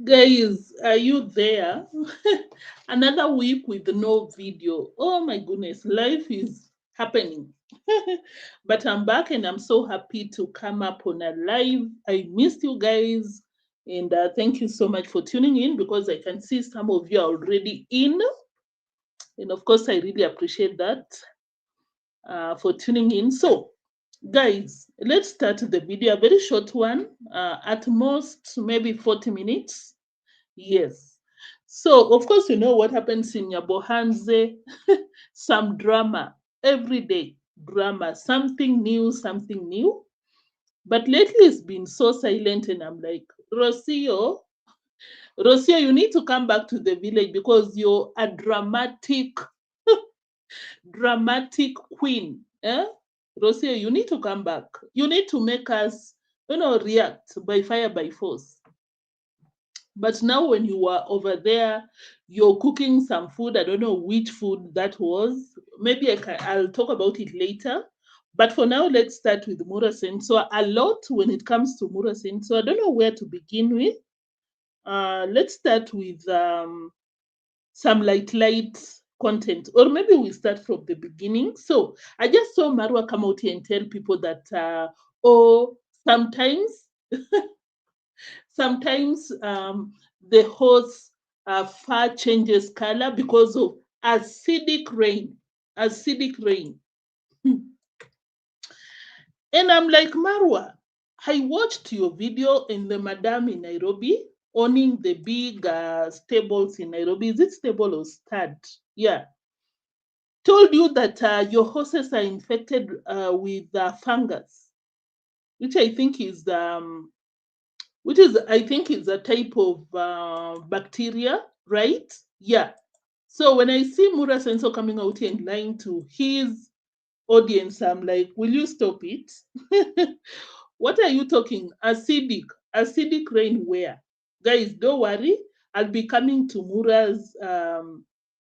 Guys, are you there? Another week with no video. Oh my goodness, life is happening. But I'm back and I'm so happy to come up on a live. I missed you guys. And thank you so much for tuning in because I can see some of you are already in. And of course, I really appreciate that for tuning in. So, guys, let's start the video. A very short one, at most maybe 40 minutes. Yes. So, of course, you know what happens in Yabohanze. Some drama every day. Drama, something new, something new. But lately it's been so silent, and I'm like, Rosio, you need to come back to the village because you're a dramatic queen. Eh? Rosio, you need to come back. You need to make us, react by fire by force. But now, when you were over there, you're cooking some food. I don't know which food that was. Maybe I'll talk about it later. But for now, let's start with Murasen. So a lot when it comes to Murasen. So I don't know where to begin with. Let's start with some light content, or maybe we start from the beginning. So I just saw Marwa come out here and tell people that oh, sometimes sometimes the horse fur changes color because of acidic rain. Acidic rain. And I'm like, Marwa, I watched your video in the Madam in Nairobi owning the big stables in Nairobi. Is it stable or stud? Yeah. Told you that your horses are infected with fungus, which I think is a type of bacteria, right? Yeah. So when I see Mura Senso coming out here and lying to his audience, I'm like, will you stop it? What are you talking? Acidic rain where? Guys, don't worry. I'll be coming to Mura's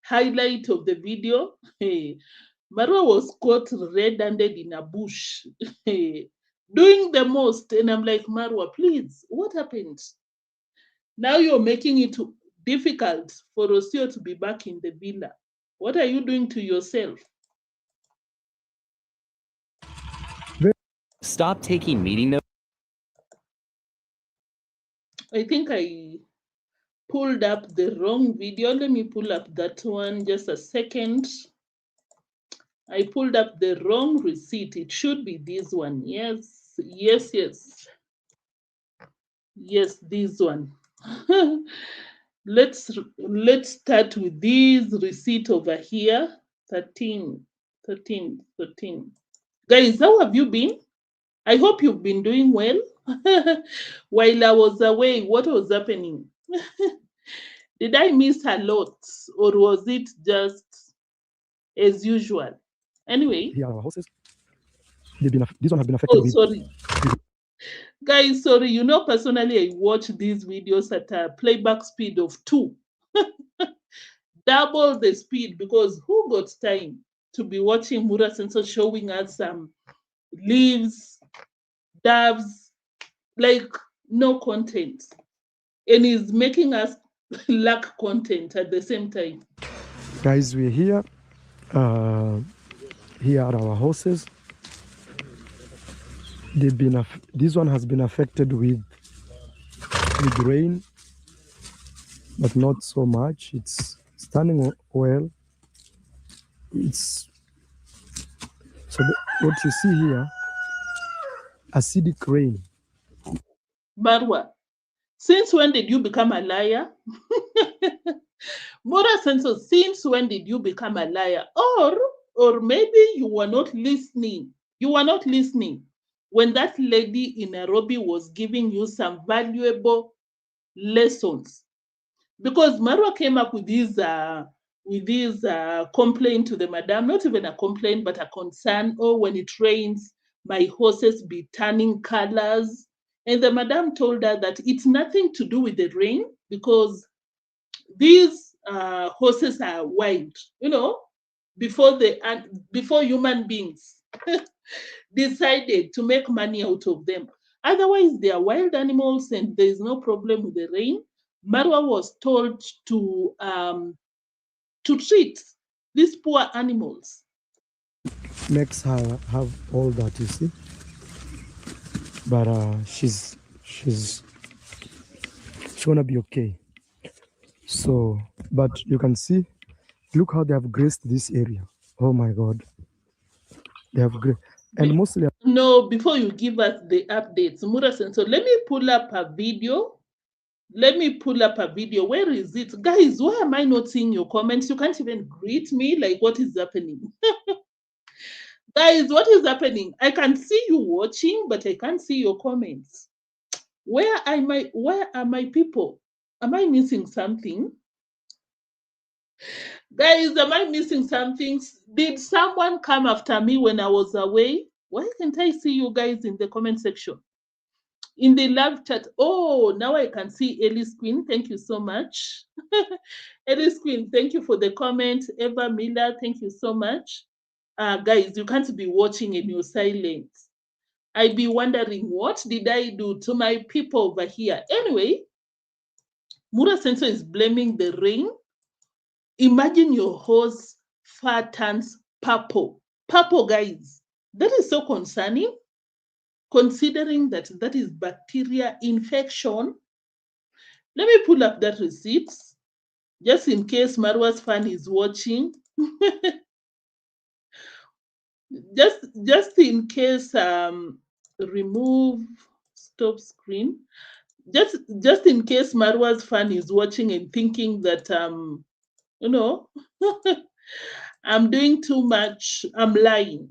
highlight of the video. Hey, Marwa was caught red-handed in a bush. Doing the most. And I'm like, Marwa, please, what happened? Now you're making it difficult for Rosio to be back in the villa. What are you doing to yourself? Stop taking meeting notes. I think I pulled up the wrong video. Let me pull up that one just a second. I pulled up the wrong receipt. It should be this one. Yes, yes, yes. Yes, this one. let's start with this receipt over here. 13, 13, 13. Guys, how have you been? I hope you've been doing well. While I was away, what was happening? Did I miss a lot, or was it just as usual? Anyway, Here are our horses. This one has been affected oh, with. sorry. Guys, sorry. Personally, I watch these videos at a playback speed of 2. Double the speed because who got time to be watching Mura Sensor showing us some leaves, doves, like no content. And is making us lack content at the same time. Guys, we're here. Here are our horses. This one has been affected with rain, but not so much. It's standing well. It's so what you see here, acidic rain. Marwa, since when did you become a liar? Mura Senso, since when did you become a liar? Or maybe you were not listening. You were not listening when that lady in Nairobi was giving you some valuable lessons. Because Marwa came up with this complaint to the madam, not even a complaint, but a concern. Oh, when it rains, my horses be turning colors. And the madam told her that it's nothing to do with the rain because these horses are wild, before human beings decided to make money out of them. Otherwise, they are wild animals and there is no problem with the rain. Marwa was told to treat these poor animals. Makes her have all that, you see. But she's gonna be okay. So, but you can see, look how they have graced this area. Oh my God, they have graced, and mostly. No, before you give us the updates, Mura Sensor, let me pull up a video. Let me pull up a video. Where is it? Guys, why am I not seeing your comments? You can't even greet me. Like, what is happening? Guys, what is happening? I can see you watching, but I can't see your comments. Where are my people? Am I missing something? Guys, am I missing something? Did someone come after me when I was away? Why can't I see you guys in the comment section? In the live chat. Oh, now I can see Ellie's Queen. Thank you so much. Ellie's Queen, thank you for the comment. Eva Miller, thank you so much. Guys, you can't be watching and you're silent. I'd be wondering, what did I do to my people over here? Anyway, Mura Sensor is blaming the rain. Imagine your horse fur turns purple. Purple, guys. That is so concerning, considering that is bacteria infection. Let me pull up that receipt, just in case Marwa's fan is watching. just in case, remove, stop screen. Just in case Marwa's fan is watching and thinking that I'm doing too much, I'm lying.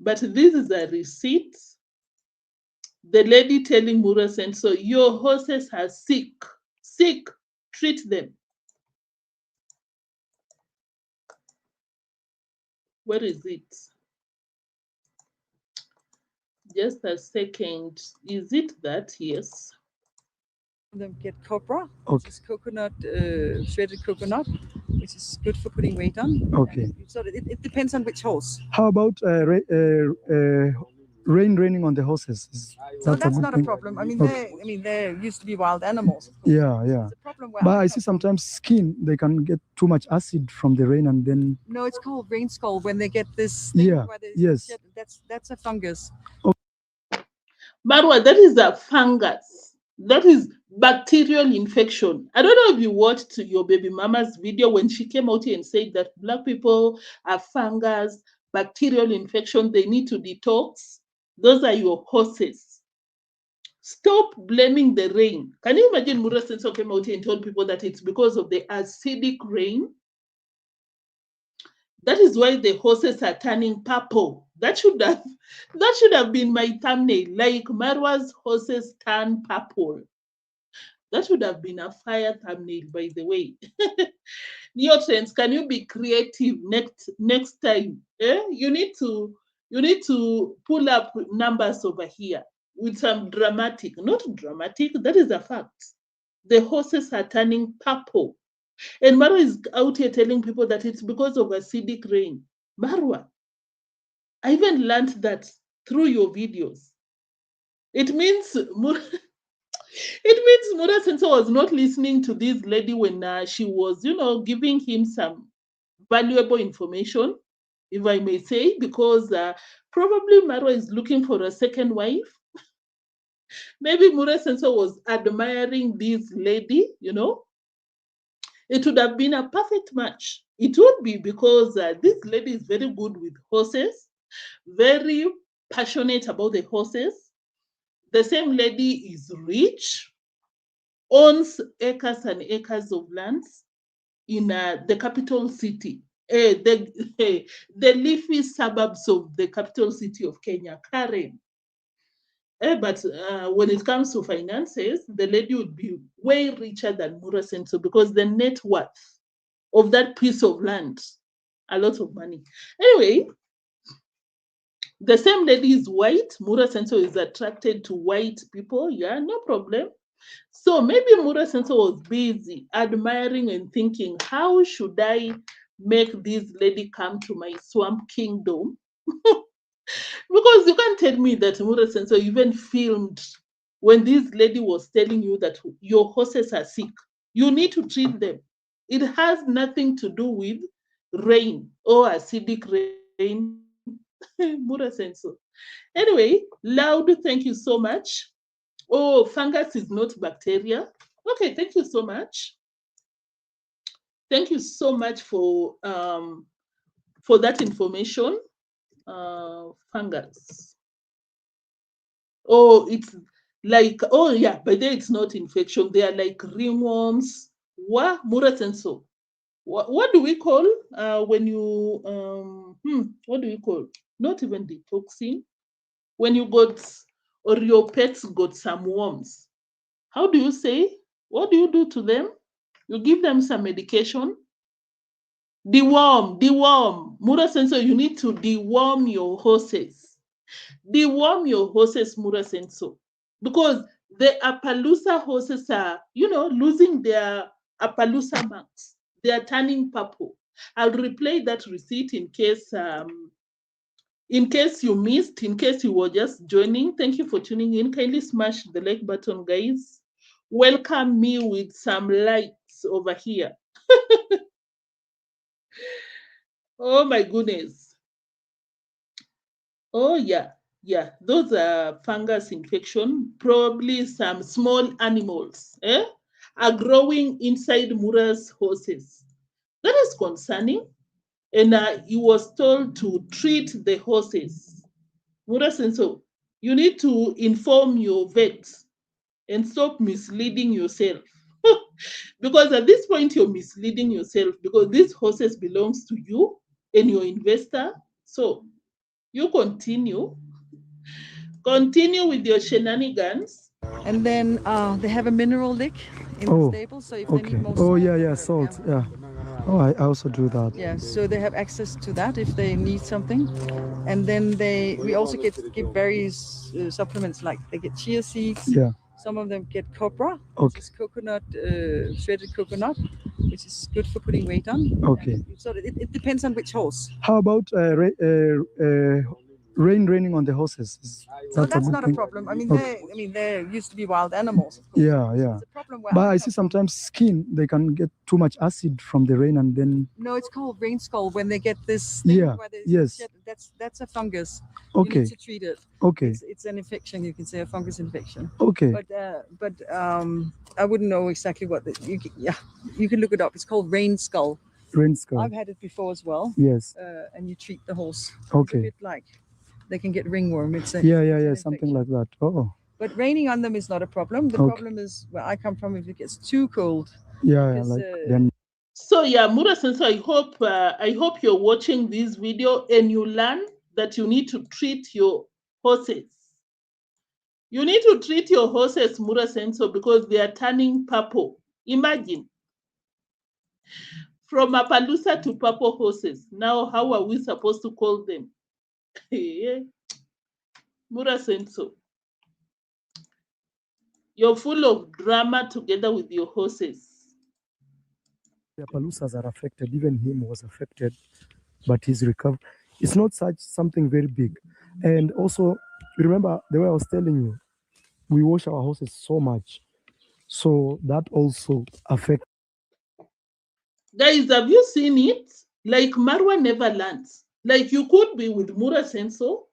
But this is a receipt. The lady telling Mura Sensor, your horses are sick. Sick. Treat them. Where is it? Just a second. Is it that? Yes. Them get copra, Okay. which is coconut, shredded coconut, which is good for putting weight on. Okay. So it depends on which horse. How about rain raining on the horses? So that's not a problem. I mean, they used to be wild animals. Of course. Yeah, yeah. It's a problem where but I see sometimes skin, they can get too much acid from the rain and then. No, it's called rain scald when they get this thing. Yeah. Yes. That's a fungus. Marwa, that is a fungus. That is bacterial infection. I don't know if you watched your baby mama's video when she came out here and said that Black people are fungus, bacterial infection, they need to detox. Those are your horses. Stop blaming the rain. Can you imagine Mura Sensor came out here and told people that it's because of the acidic rain? That is why the horses are turning purple. That should have been my thumbnail. Like Marwa's horses turn purple. That would have been a fire thumbnail, by the way. Neotrends, can you be creative next time? You need to pull up numbers over here with some dramatic, not dramatic, that is a fact. The horses are turning purple. And Marwa is out here telling people that it's because of acidic rain. Marwa, I even learned that through your videos. It means Mura Sensor was not listening to this lady when she was, giving him some valuable information, if I may say, because probably Marwa is looking for a second wife. Maybe Mura Sensor was admiring this lady, It would have been a perfect match. It would be, because this lady is very good with horses, very passionate about the horses. The same lady is rich, owns acres and acres of lands in the capital city, the leafy suburbs of the capital city of Kenya, Karen. But when it comes to finances, the lady would be way richer than Mura Sensor, because the net worth of that piece of land, a lot of money. Anyway, the same lady is white. Mura Sensor is attracted to white people. Yeah, no problem. So maybe Mura Sensor was busy admiring and thinking, how should I make this lady come to my swamp kingdom? Because you can't tell me that Mura Sensor even filmed when this lady was telling you that your horses are sick. You need to treat them. It has nothing to do with rain or acidic rain. Mura senso. Anyway, Loud, thank you so much. Oh, fungus is not bacteria. Okay, thank you so much. Thank you so much for that information. Fungus. Oh, it's like, oh yeah, but then it's not infection. They are like ringworms. What Mura senso? What do we call when you what do we call? Not even the toxin. When you got or your pets got some worms. How do you say? What do you do to them? You give them some medication. Deworm. Mura senso, you need to deworm your horses. Deworm your horses, Mura senso. Because the Appaloosa horses are, losing their Appaloosa marks. They are turning purple. I'll replay that receipt in case you missed, in case you were just joining. Thank you for tuning in. Kindly smash the like button, guys. Welcome me with some lights over here. Oh my goodness. Oh yeah. Those are fungus infection. Probably some small animals are growing inside Mura's horses. That is concerning. And he was told to treat the horses. Mura Senso, you need to inform your vet and stop misleading yourself. Because at this point you're misleading yourself because these horses belongs to you and your investor. So you continue with your shenanigans. And then they have a mineral lick in the stable, so if they need more salt. Oh yeah, salt. Yeah. Oh, I also do that. Yeah, so they have access to that if they need something. And then we also give various supplements, like they get chia seeds. Yeah. Some of them get copra, which is coconut, shredded coconut, which is good for putting weight on. Okay. So it depends on which horse. How about rain raining on the horses? So that's not a problem. I mean, they used to be wild animals. Of course. Yeah. It's a problem but I see sometimes skin, they can get too much acid from the rain and then. No, it's called rain skull when they get this thing where they shed, that's a fungus. Okay. You need to treat it. Okay. It's an infection, you can say, a fungus infection. Okay. But I wouldn't know exactly what you can look it up. It's called rain skull. Rain skull. I've had it before as well. Yes. And you treat the horse. Okay. It's a bit like they can get ringworm. It's something like that. Oh. But raining on them is not a problem. The problem is where I come from, if it gets too cold. Then. So yeah, Mura Senso, I hope you're watching this video and you learn that you need to treat your horses. You need to treat your horses, Mura Senso, because they are turning purple. Imagine. From Appaloosa to purple horses. Now, how are we supposed to call them? Mura Senso. You're full of drama together with your horses. The Appaloosas are affected. Even him was affected, but he's recovered. It's not something very big. And also, remember the way I was telling you, we wash our horses so much. So that also affects. Guys, have you seen it? Like Marwa never learns. Like you could be with Mura Senso,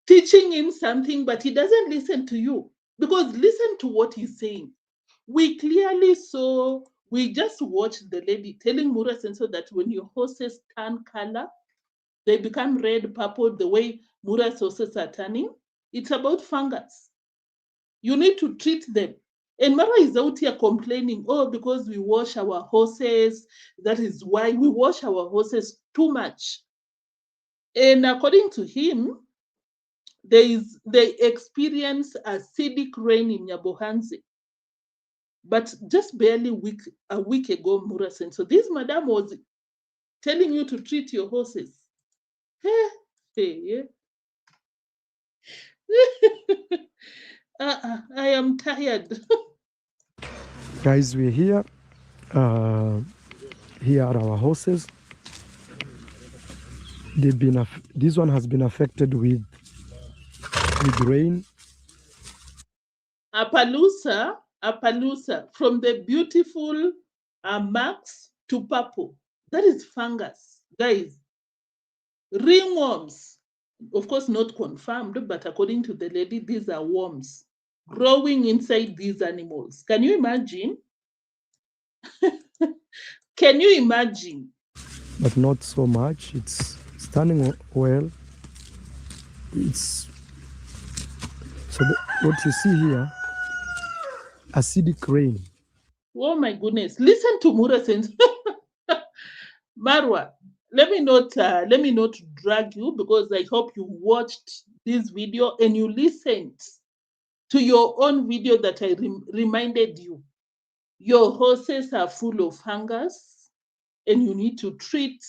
teaching him something, but he doesn't listen to you. Because listen to what he's saying. We clearly saw, we just watched the lady telling Mura Senso that when your horses turn color, they become red, purple, the way Mura's horses are turning. It's about fungus. You need to treat them. And Marwa is out here complaining, because we wash our horses, that is why we wash our horses too much. And according to him, they experience acidic rain in Nyabohansi. But just barely a week ago, Mura Senso, so this madam was telling you to treat your horses. I am tired. Guys, we're here. Here are our horses. This one has been affected with rain. Appaloosa Appaloosa, from the beautiful marks to purple. That is fungus, guys. Ringworms, of course, not confirmed, but according to the lady, these are worms growing inside these animals. Can you imagine? Can you imagine? But not so much. It's standing well. It's so what you see here, acidic rain. Oh my goodness! Listen to Mura sense. Marwa, let me not drag you, because I hope you watched this video and you listened to your own video that I reminded you. Your horses are full of fungus and you need to treat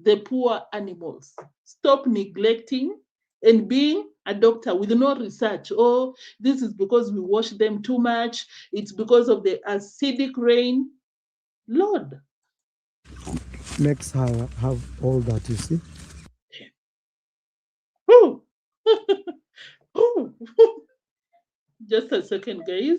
the poor animals. Stop neglecting and being a doctor with no research. Oh, this is because we wash them too much. It's because of the acidic rain. Lord. Makes her have all that, you see. Whew. Whew. Just a second, guys.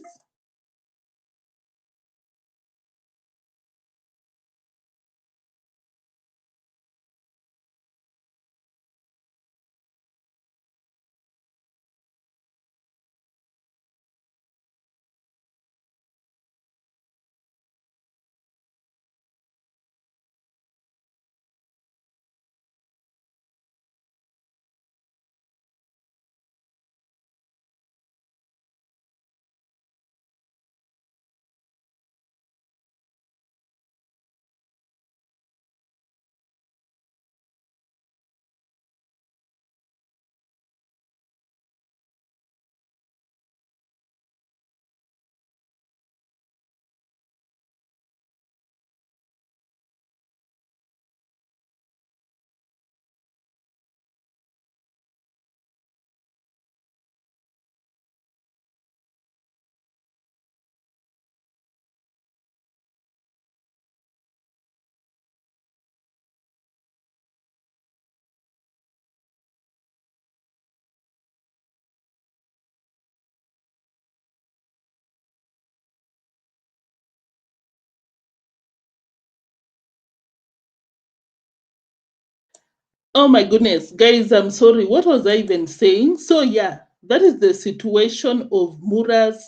Oh my goodness, guys, I'm sorry. What was I even saying? So yeah, that is the situation of Mura's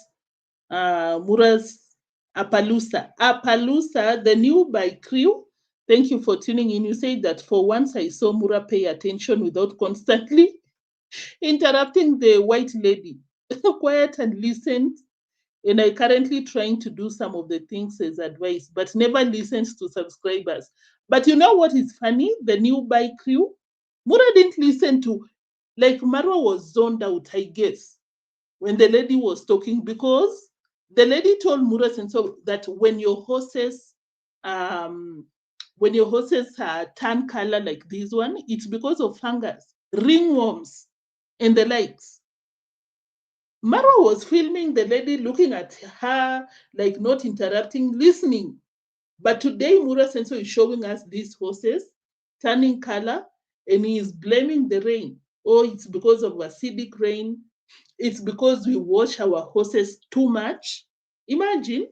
Appaloosa. Appaloosa, the new by crew. Thank you for tuning in. You say that for once I saw Mura pay attention without constantly interrupting the white lady. Quiet and listened. And I currently trying to do some of the things as advice, but never listens to subscribers. But you know what is funny? The new by crew, Mura didn't listen to, like Marwa was zoned out, I guess, when the lady was talking, because the lady told Mura Senso that um, when your horses turn color like this one, it's because of fungus, ringworms, and the likes. Marwa was filming the lady, looking at her, like not interrupting, listening. But today, Mura Senso is showing us these horses turning color, and he is blaming the rain. Oh, it's because of acidic rain. It's because we wash our horses too much. Imagine.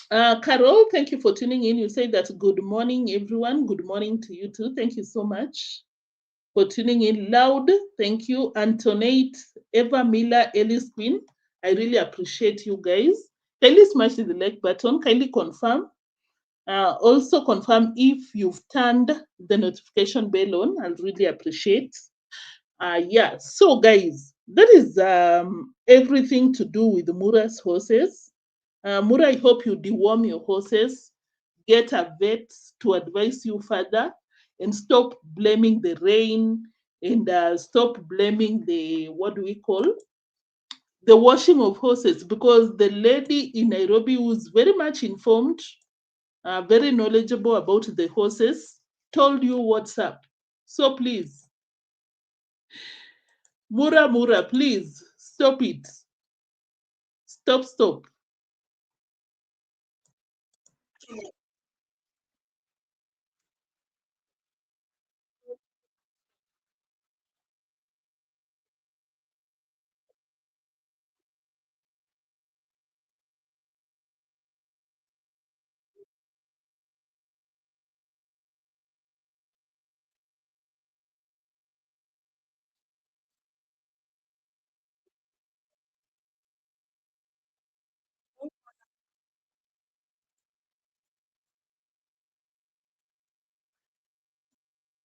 Carol, thank you for tuning in. You say that good morning, everyone. Good morning to you too. Thank you so much for tuning in. Loud, thank you. Antoinette, Eva Miller, Ellis Queen. I really appreciate you guys. Kindly smash the like button. Kindly confirm. Also confirm if you've turned the notification bell on. I'll really appreciate. Yeah. So guys, that is everything to do with Mura's horses. Mura, I hope you deworm your horses, get a vet to advise you further, and stop blaming the rain, and stop blaming the, what do we call, the washing of horses, because the lady in Nairobi who's very much informed, very knowledgeable about the horses, told you what's up. So please, Mura, please stop it. Stop.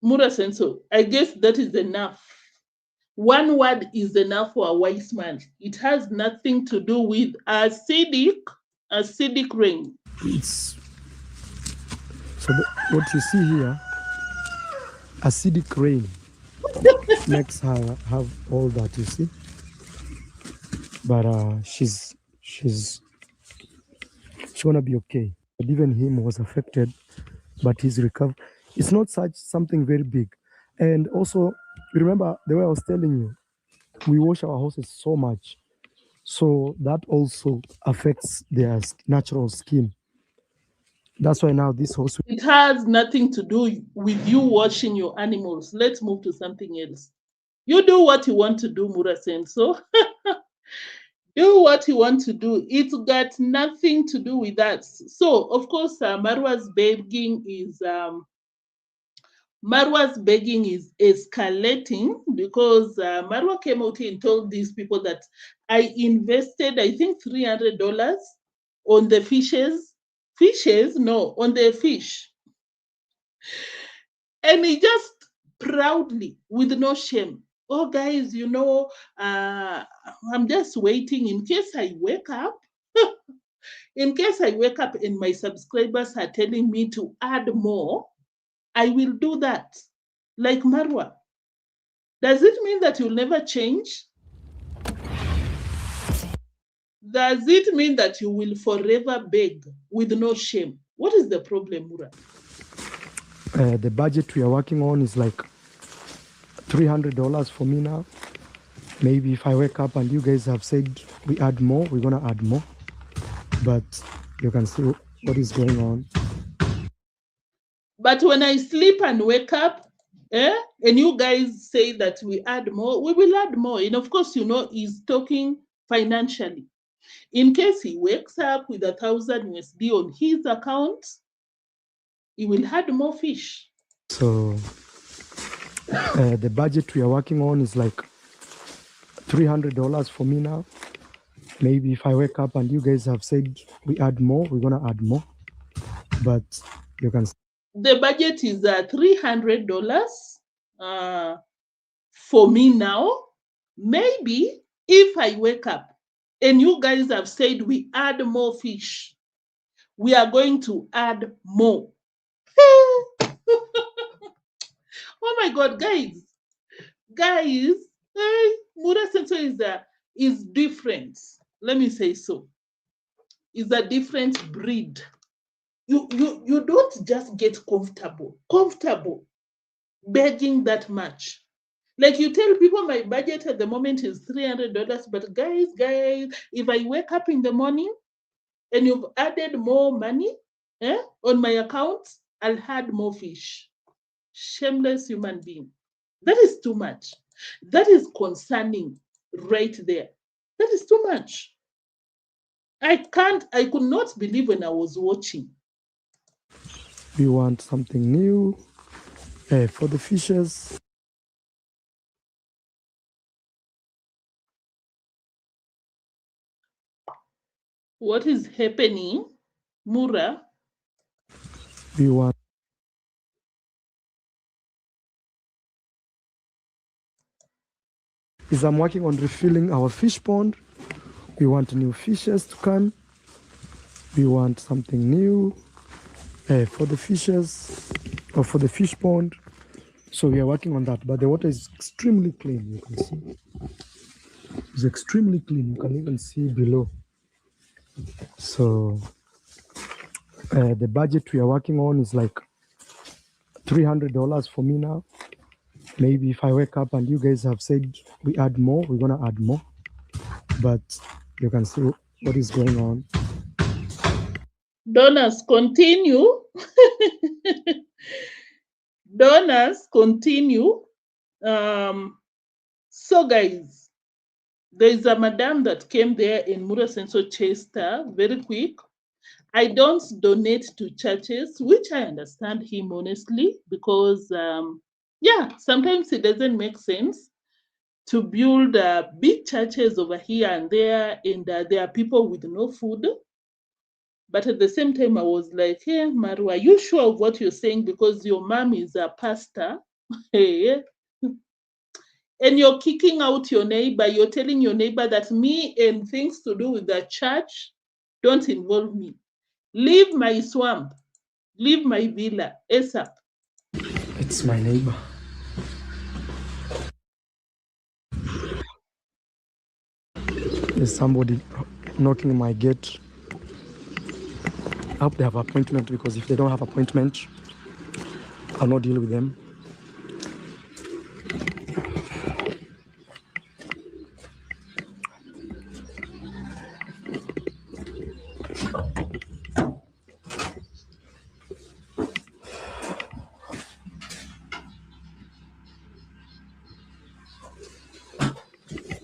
Mura Senso, I guess that is enough. One word is enough for a wise man. It has nothing to do with acidic rain. It's so what you see here, acidic rain makes her have all that, you see. But she's gonna be okay. But even him was affected, but he's recovered. It's not such something very big. And also, remember the way I was telling you, we wash our houses so much, so that also affects their natural skin. That's why now this house. It has nothing to do with you washing your animals. Let's move to something else. You do what you want to do, Mura Senso. Do what you want to do. It's got nothing to do with that. So, of course, Marwa's begging is escalating because Marwa came out and told these people that I invested, I think, $300 on the fishes. On the fish. And he just proudly, with no shame, oh, guys, I'm just waiting in case I wake up. In case I wake up and my subscribers are telling me to add more, I will do that. Like Marwa. Does it mean that you'll never change? Does it mean that you will forever beg with no shame? What is the problem, Mura? The budget we are working on is like $300 for me now. Maybe if I wake up and you guys have said we add more, we're gonna add more. But you can see what is going on. But when I sleep and wake up, and you guys say that we add more, we will add more. And of course, he's talking financially. In case he wakes up with 1,000 USD on his account, he will add more fish. So the budget we are working on is like $300 for me now. Maybe if I wake up and you guys have said we add more, we're gonna add more. But you can see the budget is $300 for me now. Maybe if I wake up and you guys have said we add more fish, we are going to add more. Oh my God, guys, Mura Senso is different. Let me say so. Is a different breed. You don't just get comfortable begging that much. Like you tell people my budget at the moment is $300, but guys, if I wake up in the morning and you've added more money on my account, I'll add more fish. Shameless human being. That is too much. That is concerning right there. That is too much. I could not believe when I was watching. we want something new for the fishes. What is happening, Mura? We want is I'm working on refilling our fish pond. We want new fishes to come. We want something new for the fishes or for the fish pond. So we are working on that. But the water is extremely clean, you can see. It's extremely clean. You can even see below. So the budget we are working on is like $300 for me now. Maybe if I wake up and you guys have said we add more, we're gonna add more. But you can see what is going on. Donors continue. Donors continue. So guys, there is a madam that came there in Mura Senso Chester very quick. I don't donate to churches, which I understand him honestly, because sometimes it doesn't make sense to build big churches over here and there, and there are people with no food. But at the same time, I was like, hey, Marwa, are you sure of what you're saying? Because your mom is a pastor Hey. And you're kicking out your neighbor. You're telling your neighbor that me and things to do with the church don't involve me. Leave my swamp. Leave my villa ASAP. It's my neighbor. There's somebody knocking my gate. I hope they have appointment, because if they don't have appointment, I'll not deal with them.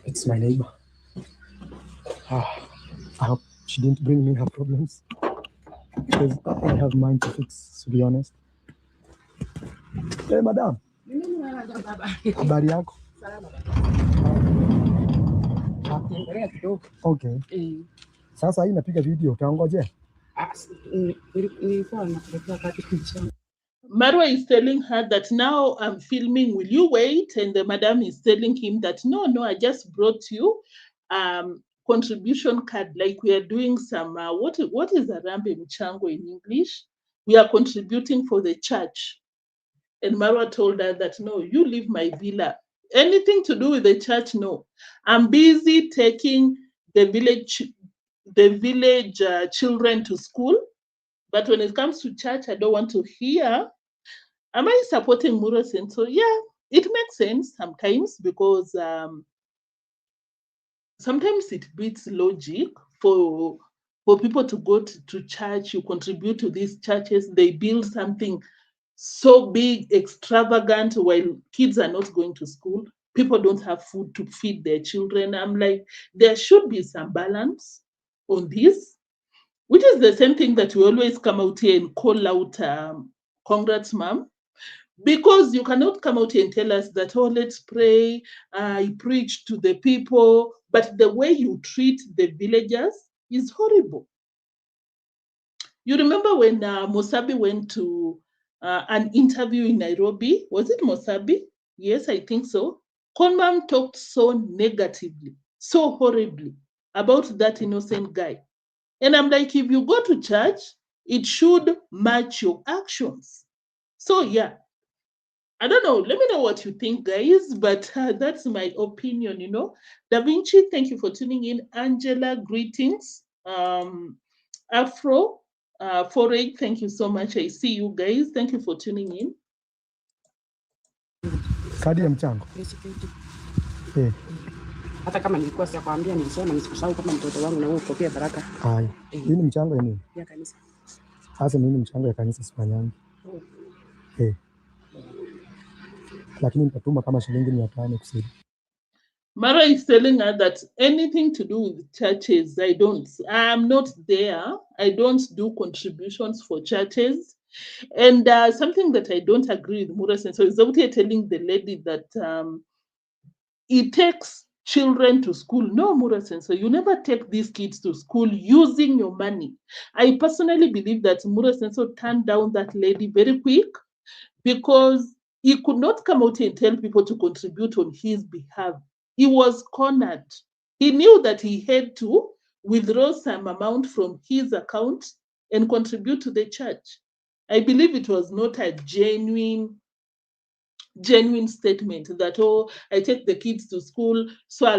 It's my neighbor. I hope she didn't bring me her problems, because I have mine to fix, to be honest. Hey, madam. Habari yako? Okay. Sasa hii napiga video, utaongoje? Marwa is telling her that now I'm filming, will you wait? And the madam is telling him that no, I just brought you contribution card, like we are doing some, what is Arambe Mchango in English? We are contributing for the church. And Marwa told her that, no, you leave my villa. Anything to do with the church, no. I'm busy taking the village children to school. But when it comes to church, I don't want to hear. Am I supporting Muro Senso? Yeah, it makes sense sometimes, because sometimes it beats logic for people to go to church. You contribute to these churches, they build something so big, extravagant, while kids are not going to school. People don't have food to feed their children. I'm like, there should be some balance on this, which is the same thing that we always come out here and call out, congrats, ma'am. Because you cannot come out here and tell us that, oh, let's pray, I preach to the people, but the way you treat the villagers is horrible. You remember when Mosabi went to an interview in Nairobi? Was it Mosabi? Yes, I think so. Konmam talked so negatively, so horribly about that innocent guy. And I'm like, if you go to church, it should match your actions. So, yeah, I don't know. Let me know what you think, guys. But that's my opinion, Da Vinci, thank you for tuning in. Angela, greetings. Afro, Foray, thank you so much. I see you guys. Thank you for tuning in. Kadi ya mchango. Hata kama nilikuwa sikwambia, nilisema nisikusahau kama mtoto wangu na wewe upokee baraka. Haya. Hii ni mchango ya nini? Ya kanisa. Sasa mimi mchango ya kanisa sifanyangi. Lakini nitatuma kama shilingi 500 kusaidia. Mara is telling her that anything to do with churches, I'm not there. I don't do contributions for churches. And something that I don't agree with Mura Senso is out here telling the lady that it takes children to school. No, Mura Senso, you never take these kids to school using your money. I personally believe that Mura Senso turned down that lady very quick, because he could not come out and tell people to contribute on his behalf. He was cornered. He knew that he had to withdraw some amount from his account and contribute to the church. I believe it was not a genuine statement that, oh, I take the kids to school, so I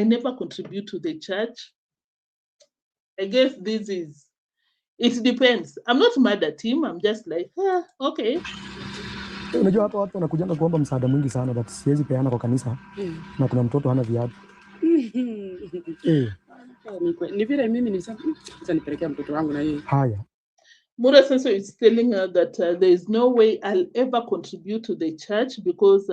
never contribute to the church. I guess it depends. I'm not mad at him. I'm just like, okay. Unajua hapa watu wanakujanga kuomba msaada mwingi sana, but siwezi peana kwa kanisa na kuna mtoto hana viatu. Ni vile mimi nilisema nipelekea mtoto wangu na yeye. Haya. Mura Senso is telling her that there is no way I'll ever contribute to the church, because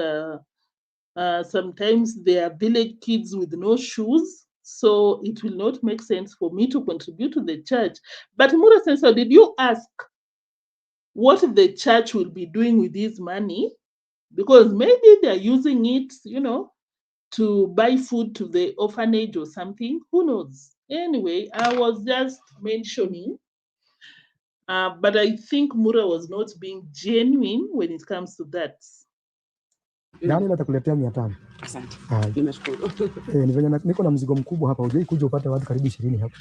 sometimes there are village kids with no shoes, so it will not make sense for me to contribute to the church. But Mura Senso, did you ask what the church will be doing with this money? Because maybe they're using it, to buy food to the orphanage or something. Who knows? Anyway, I was just mentioning But I think Mura was not being genuine when it comes to that. Nani atakuletea 500? Asante. Hai. Nimeshukuru. Ni venye niko na mzigo mkubwa hapa, hujai kuja upate watu karibu 20 hapa.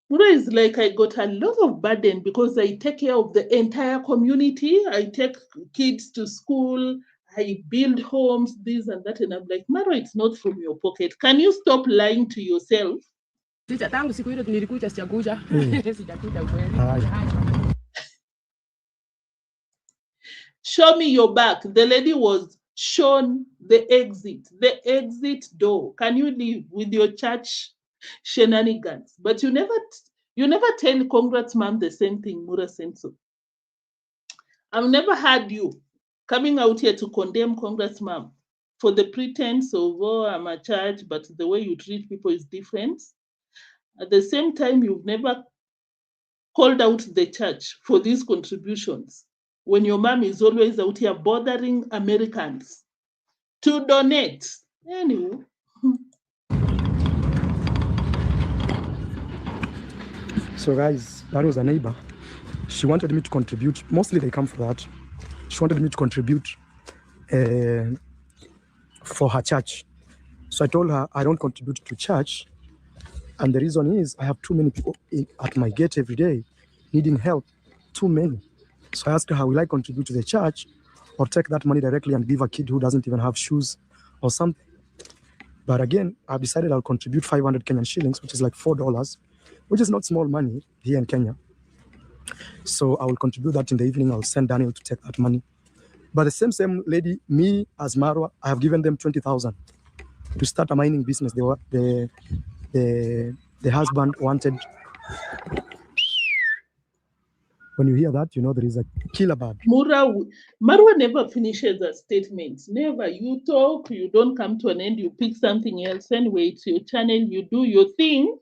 Mura is like, I got a lot of burden because I take care of the entire community. I take kids to school. I build homes, this and that. And I'm like, Marwa, it's not from your pocket. Can you stop lying to yourself? Tangu siku ile nilikuja sijakuja. Sijakuja kweli. Show me your back. The lady was shown the exit door. Can you leave with your church shenanigans? But you never tell Congrats ma'am the same thing Mura Senso. I've never heard you coming out here to condemn Congrats ma'am for the pretense of, oh, I'm a church, but the way you treat people is different. At the same time, you've never called out the church for these contributions when your mom is always out here bothering Americans to donate. Anyway. So guys, that was a neighbor. She wanted me to contribute. Mostly they come for that. She wanted me to contribute for her church. So I told her I don't contribute to church. And the reason is I have too many people at my gate every day needing help. Too many. So I asked her, will I contribute to the church or take that money directly and give a kid who doesn't even have shoes or something? But again, I've decided I'll contribute 500 Kenyan shillings, which is like $4, which is not small money here in Kenya. So I will contribute that in the evening. I'll send Daniel to take that money. But the same lady, me as Marwa, I have given them 20,000 to start a mining business. The husband wanted. When you hear that, you know there is a killer bird. Marwa never finishes a statement. Never. You talk, you don't come to an end, you pick something else. Anyway, it's your channel, you do your thing.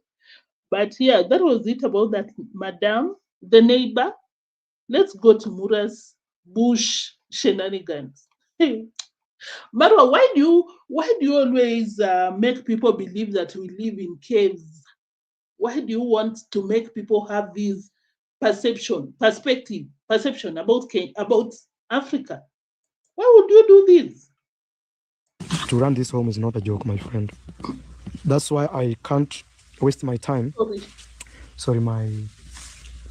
But yeah, that was it about that madam, the neighbor. Let's go to Mura's bush shenanigans. Marwa, why do you always make people believe that we live in caves? Why do you want to make people have this perception about Africa? Why would you do this? To run this home is not a joke, my friend. That's why I can't waste my time. Sorry,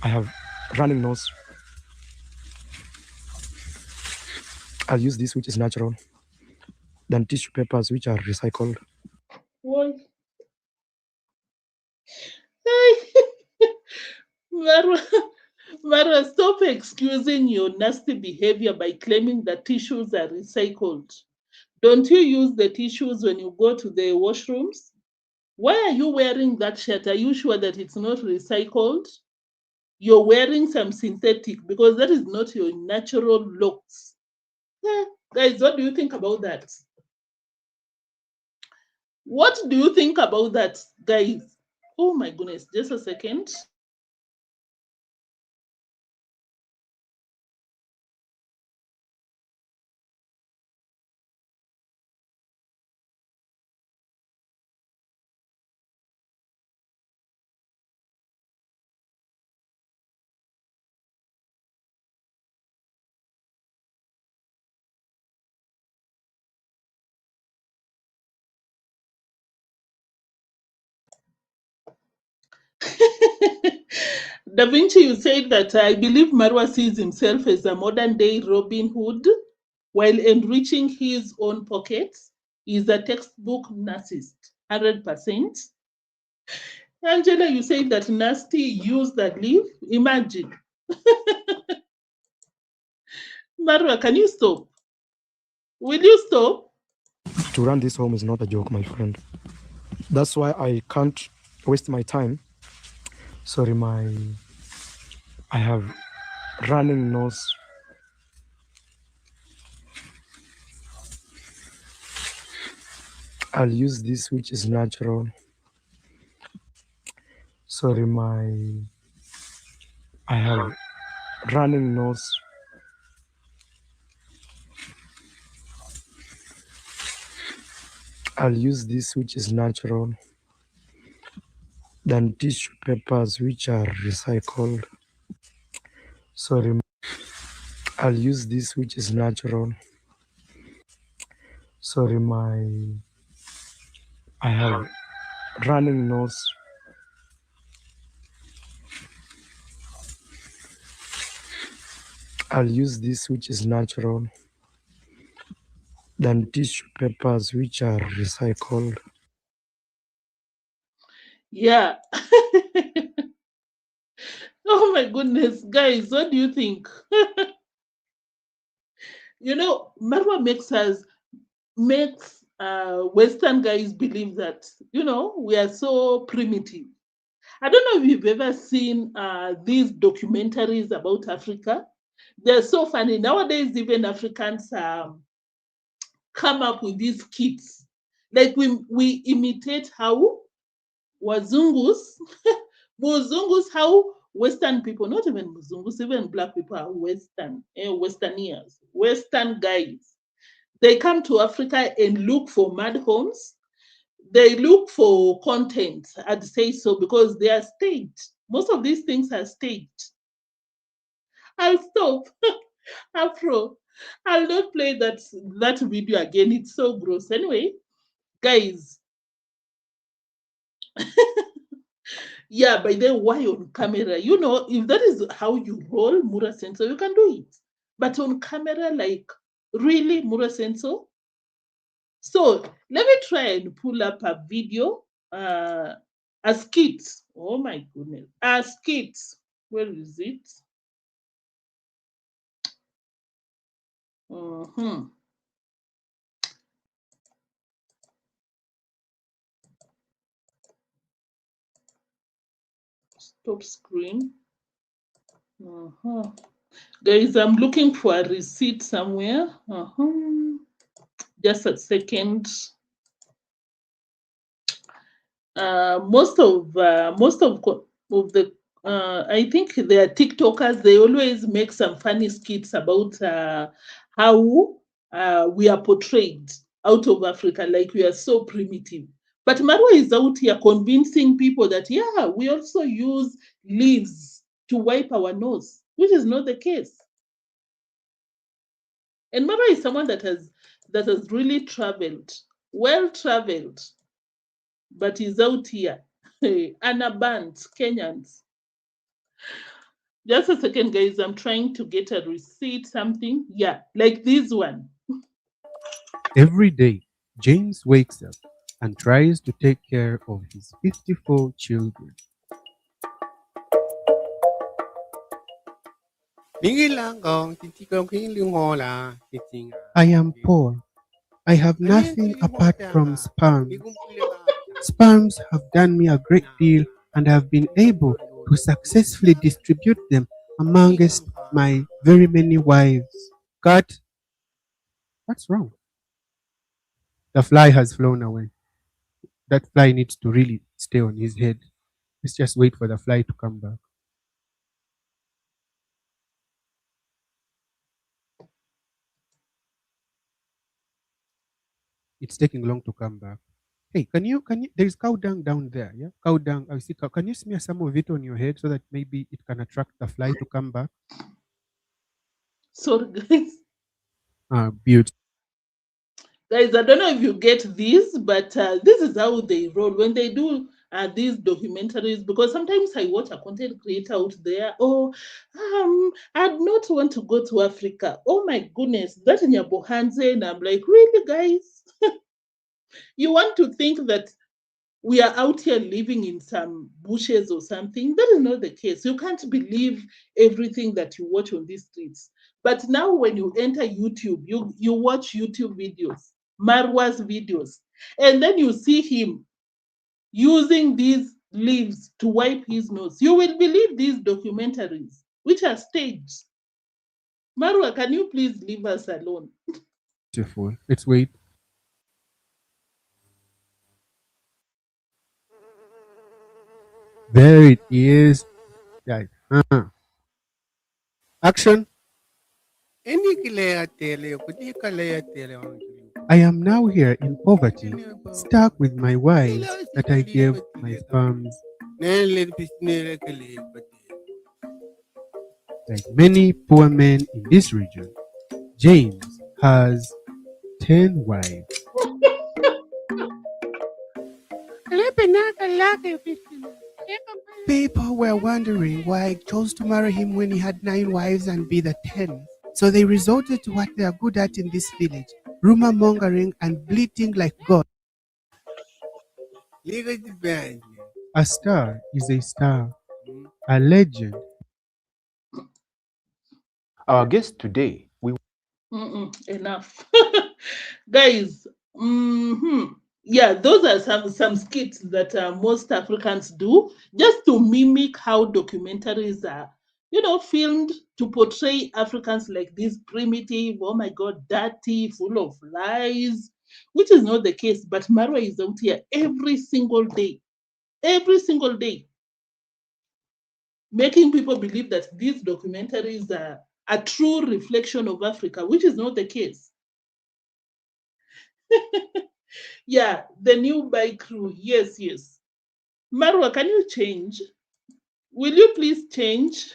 I have running nose. I'll use this, which is natural, than tissue papers, which are recycled. Why? Marwa, stop excusing your nasty behavior by claiming that tissues are recycled. Don't you use the tissues when you go to the washrooms? Why are you wearing that shirt? Are you sure that it's not recycled? You're wearing some synthetic because that is not your natural looks. Guys, what do you think about that? What do you think about that, guys? Oh my goodness, just a second. Da Vinci, you said that I believe Marwa sees himself as a modern day Robin Hood while enriching his own pockets. He's a textbook narcissist, 100%. Angela, you said that nasty used that leaf. Imagine. Marwa, can you stop? Will you stop? To run this home is not a joke, my friend. That's why I can't waste my time. Sorry, I have running nose. I'll use this, which is natural. Sorry, I have running nose. I'll use this, which is natural, than tissue papers, which are recycled. Sorry, I'll use this which is natural. Sorry, I have running nose. I'll use this which is natural than tissue papers which are recycled. Yeah. Oh my goodness, guys, what do you think? Marwa makes Western guys believe that we are so primitive. I don't know if you've ever seen these documentaries about Africa. They're so funny nowadays. Even Africans come up with these skits, like we imitate how Wazungus, Muzungus, how Western people, not even Muzungus, even black people are Westerniers, Western guys. They come to Africa and look for mad homes. They look for content, I'd say so, because they are staged. Most of these things are staged. I'll stop. Afro. I'll not play that video again. It's so gross. Anyway, guys, yeah, by then why on camera? If that is how you roll Mura Senso, you can do it. But on camera, like, really, Mura Senso? So let me try and pull up a video, a skit. Oh my goodness. A skit. Where is it? Mhm. Stop screen. Guys, I'm looking for a receipt somewhere. Just a second. Most of the I think they are TikTokers. They always make some funny skits about how we are portrayed out of Africa, like we are so primitive. But Marwa is out here convincing people that we also use leaves to wipe our nose, which is not the case. And Marwa is someone that has really traveled, well traveled, but is out here. Anabant, Kenyans. Just a second, guys. I'm trying to get a receipt, something. Yeah, like this one. Every day, James wakes up and tries to take care of his 54 children. I am poor. I have nothing apart from sperm. Sperms have done me a great deal, and I have been able to successfully distribute them amongst my very many wives. Cut. What's wrong? The fly has flown away. That fly needs to really stay on his head. Let's just wait for the fly to come back. It's taking long to come back. Hey, can you, there's cow dung down there, yeah? Cow dung, I see cow. Can you smear some of it on your head so that maybe it can attract the fly to come back? Sorry, guys. Beautiful. Guys, I don't know if you get this, but this is how they roll when they do these documentaries. Because sometimes I watch a content creator out there. Oh, I'd not want to go to Africa. Oh my goodness, that in your bohanze, and I'm like, really, guys? You want to think that we are out here living in some bushes or something? That is not the case. You can't believe everything that you watch on these streets. But now when you enter YouTube, you watch YouTube videos, Marwa's videos, and then you see him using these leaves to wipe his nose. You will believe these documentaries, which are staged. Marwa, can you please leave us alone? Beautiful. Let's wait. There it is. Guys. Action. I am now here in poverty, stuck with my wives that I gave my sperms. Like many poor men in this region, James has 10 wives. People were wondering why I chose to marry him when he had 9 wives and be the 10th. So they resorted to what they are good at in this village, rumor mongering and bleating like God. A star is a star, a legend. Our guest today, Enough. Guys, yeah, those are some skits that most Africans do just to mimic how documentaries are, filmed to portray Africans like this primitive, oh my God, dirty, full of lies, which is not the case. But Marwa is out here every single day, making people believe that these documentaries are a true reflection of Africa, which is not the case. Yeah, the new bike crew. Yes, yes. Marwa, can you change? Will you please change?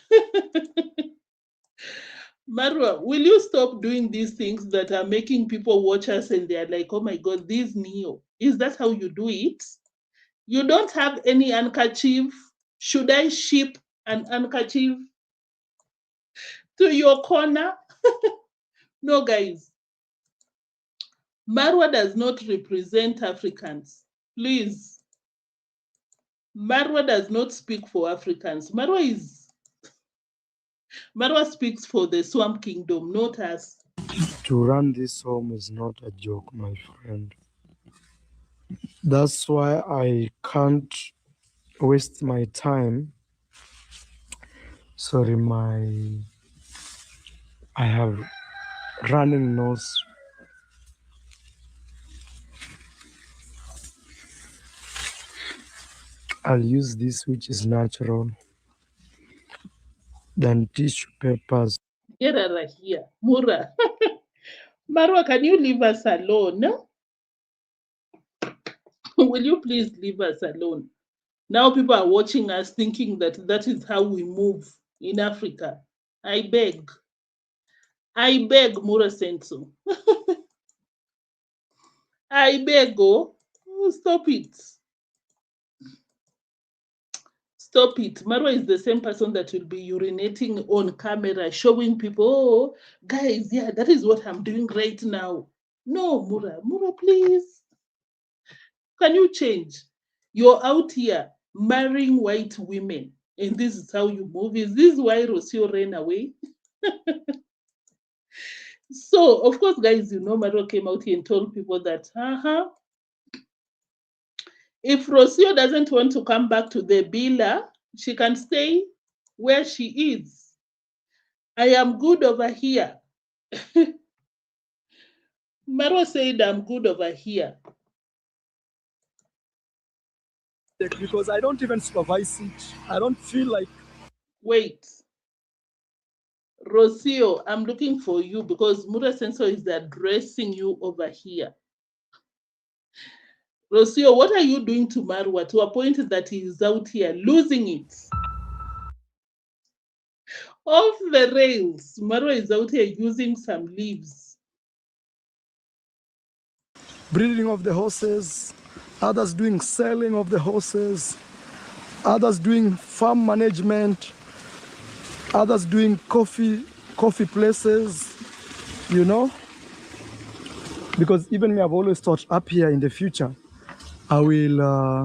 Marwa, will you stop doing these things that are making people watch us and they're like, oh my God, this Neo. Is that how you do it? You don't have any handkerchief. Should I ship an handkerchief to your corner? No, guys. Marwa does not represent Africans. Please. Marwa does not speak for Africans. Marwa speaks for the Swamp Kingdom, not us. To run this home is not a joke, my friend. That's why I can't waste my time. Sorry, I have running nose. I'll use this, which is natural, than tissue papers. Get her right here. Mura. Marwa, can you leave us alone? Will you please leave us alone? Now people are watching us thinking that that is how we move in Africa. I beg. I beg, Mura Senso. I beg, oh. Stop it. Stop it. Marwa is the same person that will be urinating on camera, showing people, oh, guys, yeah, that is what I'm doing right now. No, Mura. Mura, please. Can you change? You're out here marrying white women, and this is how you move. Is this why Rosio ran away? So, of course, guys, Marwa came out here and told people that, if Rosio doesn't want to come back to the villa, she can stay where she is. I am good over here. Marwa said, I'm good over here. Because I don't even supervise it. I don't feel like. Wait. Rosio, I'm looking for you because Mura Sensor is addressing you over here. Rosio, what are you doing to Marwa to a point that he is out here losing it? Off the rails. Marwa is out here using some leaves. Breeding of the horses, others doing selling of the horses, others doing farm management, others doing coffee places, because even me, I've always thought up here in the future, I will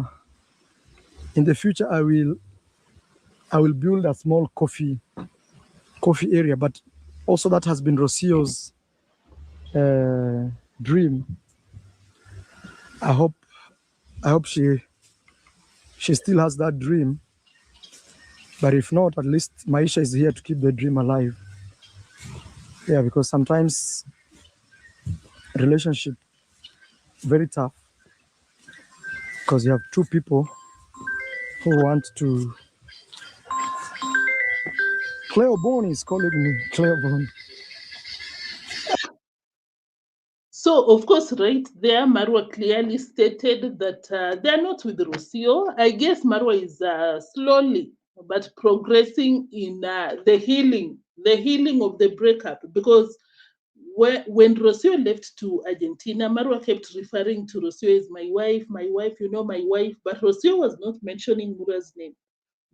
build a small coffee area, but also that has been Rosio's dream. I hope she still has that dream. But if not, at least Maisha is here to keep the dream alive. Yeah, because sometimes relationship very tough because you have two people who want to. Cleobone is calling me. Cleobone. So, of course, right there, Marwa clearly stated that they're not with Rosio. I guess Marwa is slowly but progressing in the healing of the breakup. Because when Rosio left to Argentina, Marwa kept referring to Rosio as my wife, my wife, but Rosio was not mentioning Mura's name.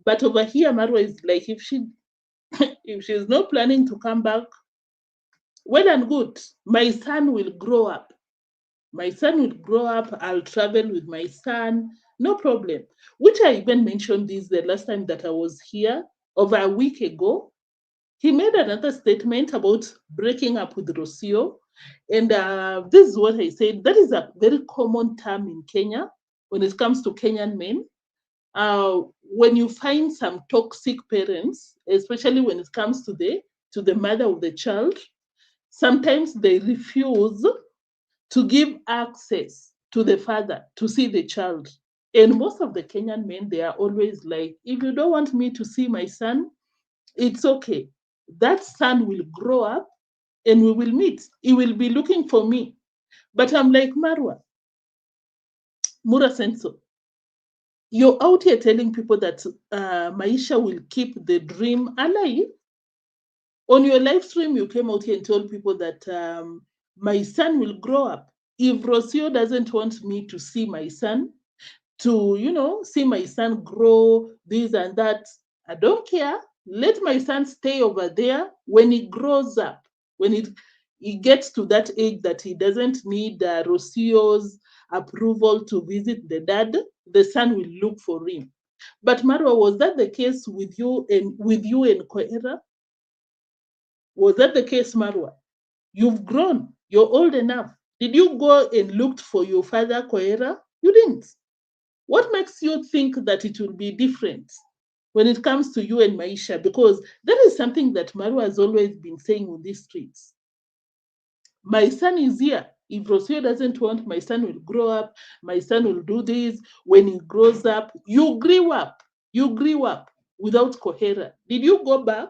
But over here, Marwa is like, if she's not planning to come back, well and good. My son will grow up. I'll travel with my son, no problem. Which I even mentioned this the last time that I was here, over a week ago. He made another statement about breaking up with Rocio. And this is what I said. That is a very common term in Kenya when it comes to Kenyan men. When you find some toxic parents, especially when it comes to the mother of the child, sometimes they refuse to give access to the father to see the child. And most of the Kenyan men, they are always like, if you don't want me to see my son, it's okay. That son will grow up and we will meet. He will be looking for me. But I'm like, Marwa, Mura Senso, you're out here telling people that Maisha will keep the dream alive. On your live stream, you came out here and told people that my son will grow up. If Rosio doesn't want me to see my son, to see my son grow, this and that, I don't care. Let my son stay over there. When he grows up, when he gets to that age that he doesn't need Rosio's approval to visit the dad, the son will look for him. But Marwa, was that the case with you and Koera? Was that the case, Marwa? You've grown. You're old enough. Did you go and looked for your father, Koera? You didn't. What makes you think that it will be different when it comes to you and Maisha? Because that is something that Marwa has always been saying on these streets. My son is here. If Rosio doesn't want, my son will grow up. My son will do this. When he grows up, you grew up. You grew up without Kohera. Did you go back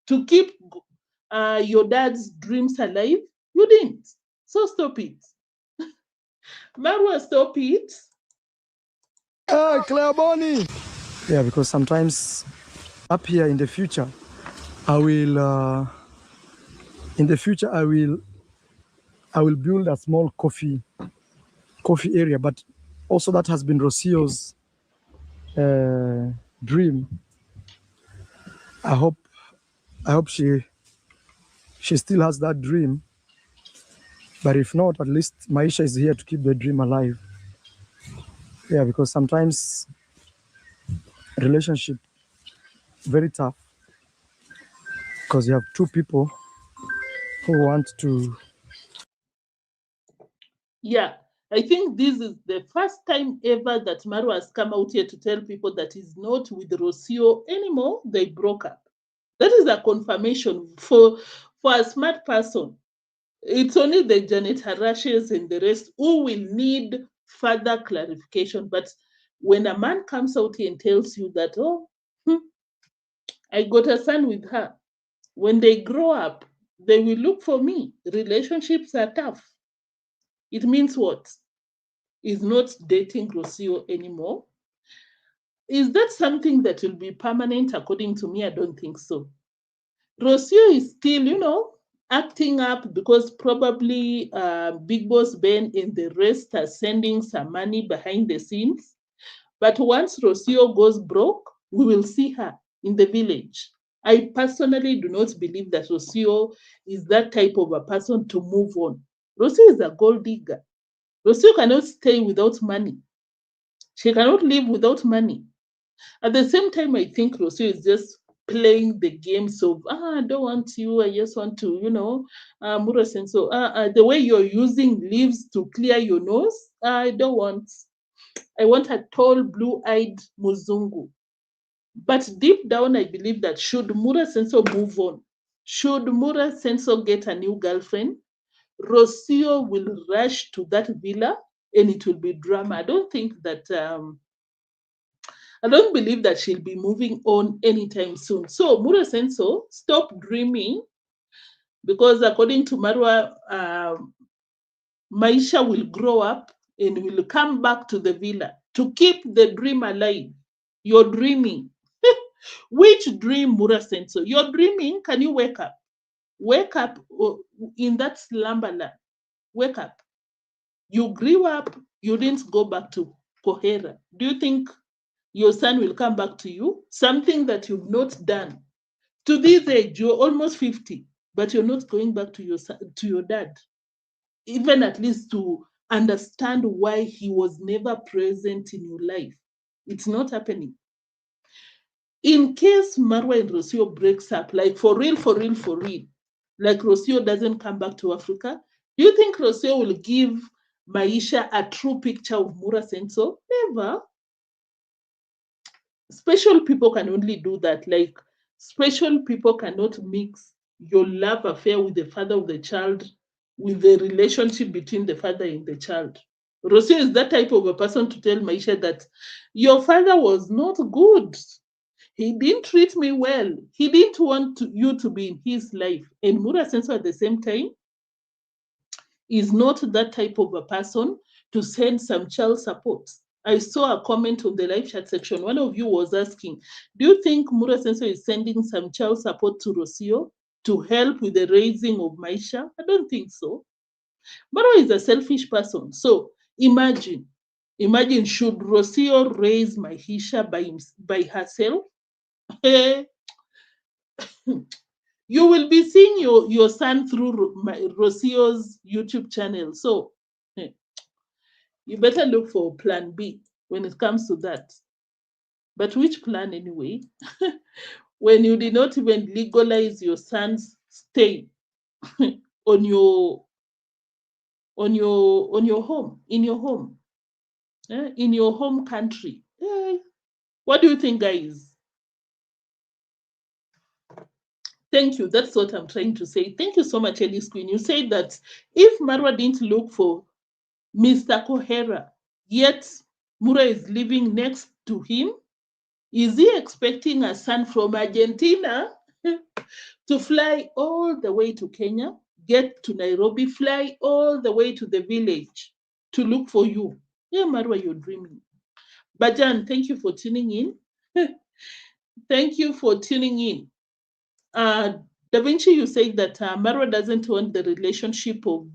to keep your dad's dreams alive? You didn't. So stop it. Marwa, stop it. Hey, Claire Bonnie! Yeah, because sometimes up here in the future, I will build a small coffee area, but also that has been Rosio's dream. I hope she still has that dream, but if not, at least Maisha is here to keep the dream alive. Yeah, because sometimes relationship very tough because you have two people who want to. Yeah, I think this is the first time ever that Marwa has come out here to tell people that he's not with Rosio anymore. They broke up. That is a confirmation for a smart person. It's only the Janet Harashes and the rest who will need further clarification. But when a man comes out here and tells you that, oh, I got a son with her, when they grow up, they will look for me. Relationships are tough. It means what? Is not dating Rosio anymore. Is that something that will be permanent? According to me, I don't think so. Rosio is still, acting up because probably Big Boss Ben and the rest are sending some money behind the scenes. But once Rosio goes broke, we will see her in the village. I personally do not believe that Rosio is that type of a person to move on. Rosio is a gold digger. Rosio cannot stay without money. She cannot live without money. At the same time, I think Rosio is just playing the games of, I don't want you, I just want to, Muras, and so the way you're using leaves to clear your nose, I don't want. I want a tall, blue-eyed Muzungu. But deep down, I believe that should Mura Senso move on, should Mura Senso get a new girlfriend, Rosio will rush to that villa and it will be drama. I don't believe that she'll be moving on anytime soon. So Mura Senso, stop dreaming, because according to Marwa, Maisha will grow up and will come back to the villa to keep the dream alive. You're dreaming. Which dream, Mura Senso? You're dreaming. Can you wake up? Wake up in that slumber land. Wake up. You grew up. You didn't go back to Kohera. Do you think your son will come back to you? Something that you've not done. To this age, you're almost 50, but you're not going back to your dad. Even at least to understand why he was never present in your life. It's not happening. In case Marwa and Rosio breaks up, like for real, like Rosio doesn't come back to Africa, do you think Rosio will give Maisha a true picture of Mura Senso? Never. Special people can only do that. Like, special people cannot mix your love affair with the father of the child with the relationship between the father and the child. Rosio is that type of a person to tell Maisha that your father was not good. He didn't treat me well. He didn't want you to be in his life. And Mura Senso at the same time is not that type of a person to send some child support. I saw a comment on the live chat section. One of you was asking, do you think Mura Senso is sending some child support to Rosio to help with the raising of Maisha? I don't think so. Marwa is a selfish person. So imagine should Rosio raise Maisha by herself? You will be seeing your son through Rosio's YouTube channel. So you better look for plan B when it comes to that. But which plan anyway? When you did not even legalize your son's stay on your home, in your home, in your home country. What do you think, guys? Thank you. That's what I'm trying to say. Thank you so much, Ellis Queen. You said that if Marwa didn't look for Mr. Kohera, yet Mura is living next to him, is he expecting a son from Argentina to fly all the way to Kenya, get to Nairobi, fly all the way to the village to look for you? Yeah, Marwa, you're dreaming. Bajan, thank you for tuning in. Thank you for tuning in. Da Vinci, you said that Marwa doesn't want the relationship of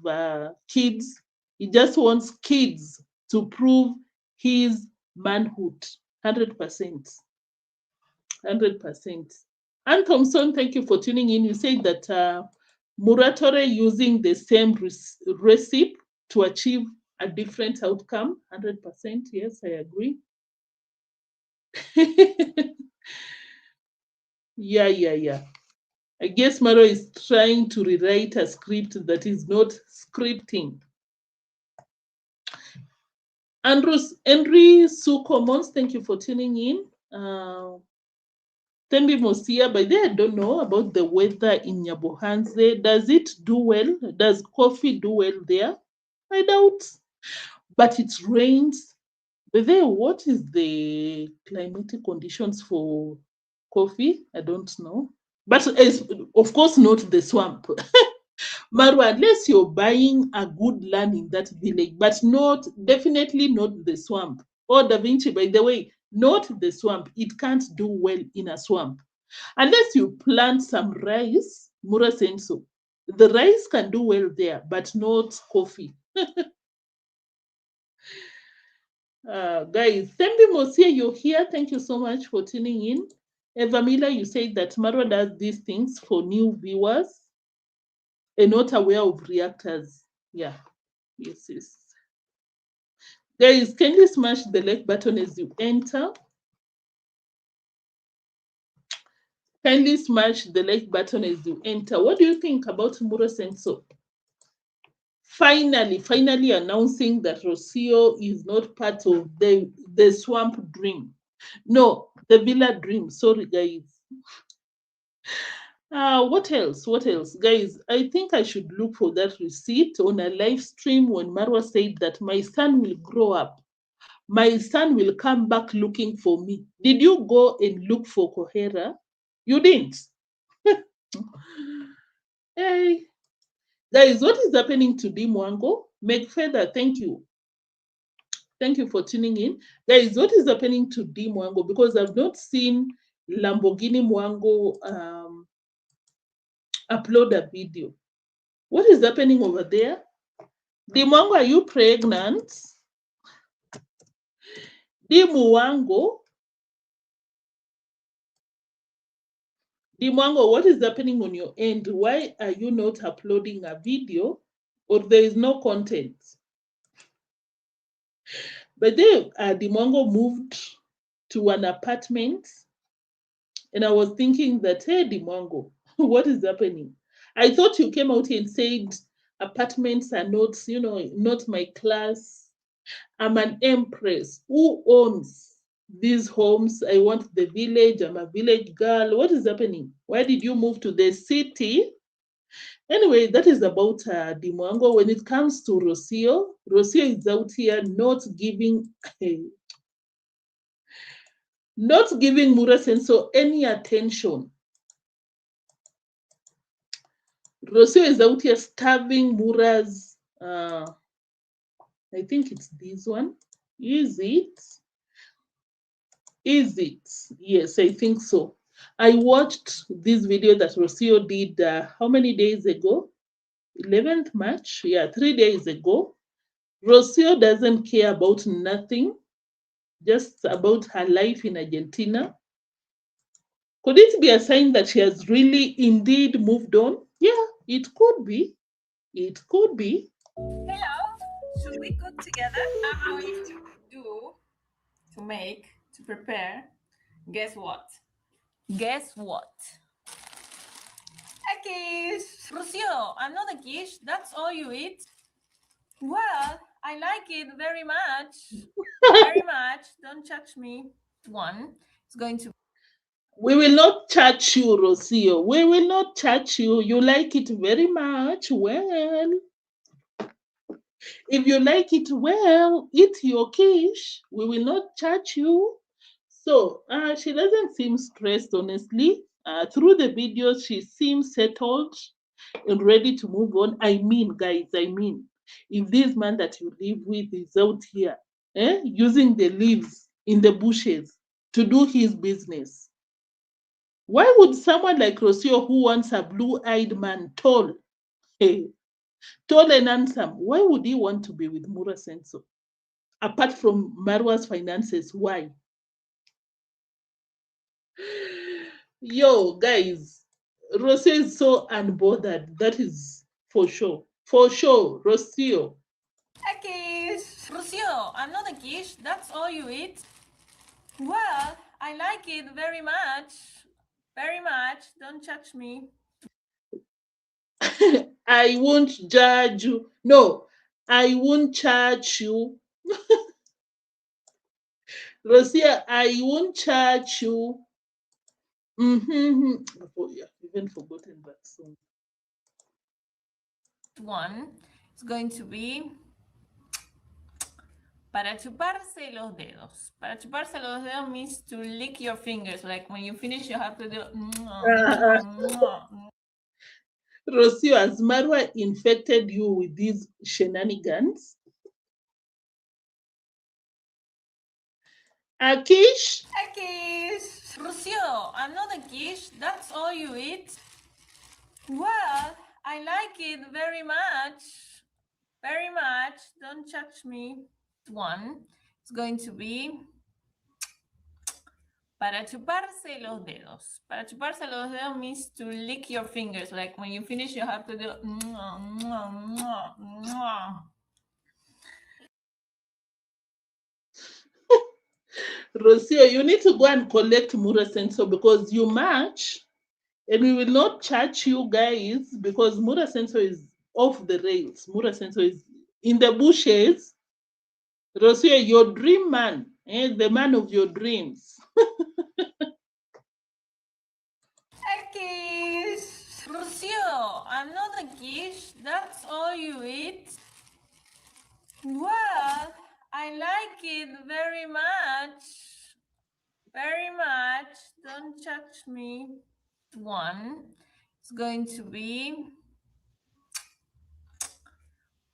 kids. He just wants kids to prove his manhood. 100%. 100%. And Thompson, thank you for tuning in. You said that Muratore using the same recipe to achieve a different outcome. 100%. Yes, I agree. Yeah. I guess Maro is trying to rewrite a script that is not scripting. Henry Sukomons, thank you for tuning in. Tembi Mosia, by there I don't know about the weather in Nyabohanze. Does it do well? Does coffee do well there? I doubt. But it rains. But there, what is the climatic conditions for coffee? I don't know. But of course not the swamp. Marwa, unless you're buying a good land in that village, but definitely not the swamp. Or Da Vinci, by the way, not the swamp. It can't do well in a swamp. Unless you plant some rice, Mura Senso. The rice can do well there, but not coffee. Guys, Tembi Mosia, you're here. Thank you so much for tuning in. Evamila, you said that Marwa does these things for new viewers and not aware of reactors. Yeah. Yes. Guys, can you smash the like button as you enter? Kindly smash the like button as you enter. What do you think about Mura Senso? Finally announcing that Rosio is not part of the swamp dream. No, the villa dream. Sorry, guys. What else? Guys, I think I should look for that receipt on a live stream when Marwa said that my son will grow up. My son will come back looking for me. Did you go and look for Kohera? You didn't. Hey. Guys, what is happening to Dee Mwango? Meg Feather, thank you. Thank you for tuning in. Guys, what is happening to Dee Mwango? Because I've not seen Lamborghini Mwango upload a video. What is happening over there? Dee Mwango, are you pregnant? Dee Mwango, what is happening on your end? Why are you not uploading a video, or there is no content? But then Dee Mwango moved to an apartment, and I was thinking that, hey, Dee Mwango, what is happening? I thought you came out and said apartments are not, not my class. I'm an empress. Who owns these homes? I want the village. I'm a village girl. What is happening? Why did you move to the city? Anyway, that is about Dee Mwango. When it comes to Rosio, Rosio is out here not giving Mura Senso any attention. Rosio is out here starving Mura's, I think it's this one. Is it? Yes, I think so. I watched this video that Rosio did how many days ago? 11th March? Yeah, 3 days ago. Rosio doesn't care about nothing, just about her life in Argentina. Could it be a sign that she has really indeed moved on? Yeah, it could be. It could be. Hello, should we cook together? I'm going to prepare. Guess what? Guess what? A quiche. Rocio, I'm not a quiche. That's all you eat? Well, I like it very much. Very much. Don't judge me. One is going to. We will not judge you, Rosio. We will not judge you. You like it very much. Well, if you like it, well, eat your quiche. We will not judge you. So she doesn't seem stressed, honestly. Through the videos, she seems settled and ready to move on. I mean, guys, if this man that you live with is out here using the leaves in the bushes to do his business, why would someone like Rosio, who wants a blue-eyed man, tall, tall and handsome, why would he want to be with Mura Senso? Apart from Marwa's finances, why? Yo, guys, Rosio is so unbothered. That is for sure. For sure, Rosio. A quiche. Rocio, I'm not a quiche. That's all you eat? Well, I like it very much. Very much. Don't judge me. I won't judge you. No, I won't charge you. Rosia, I won't charge you. Oh, yeah, even forgotten that song. One is going to be para chuparse los dedos. Para chuparse los dedos means to lick your fingers. Like when you finish, you have to do. Rosio, has Marwa infected you with these shenanigans? A quiche? A quiche. Rocio, I'm not a quiche. That's all you eat? Well, I like it very much. Very much. Don't judge me. One is going to be para chuparse los dedos. Para chuparse los dedos means to lick your fingers. Like when you finish, you have to do. Rosio, you need to go and collect Mura Senso because you match, and we will not charge you guys because Mura Senso is off the rails. Mura Senso is in the bushes. Rosio, your dream man, the man of your dreams. A quiche. Rocio, I'm not a quiche. That's all you eat? Well, I like it very much. Very much. Don't judge me. One is going to be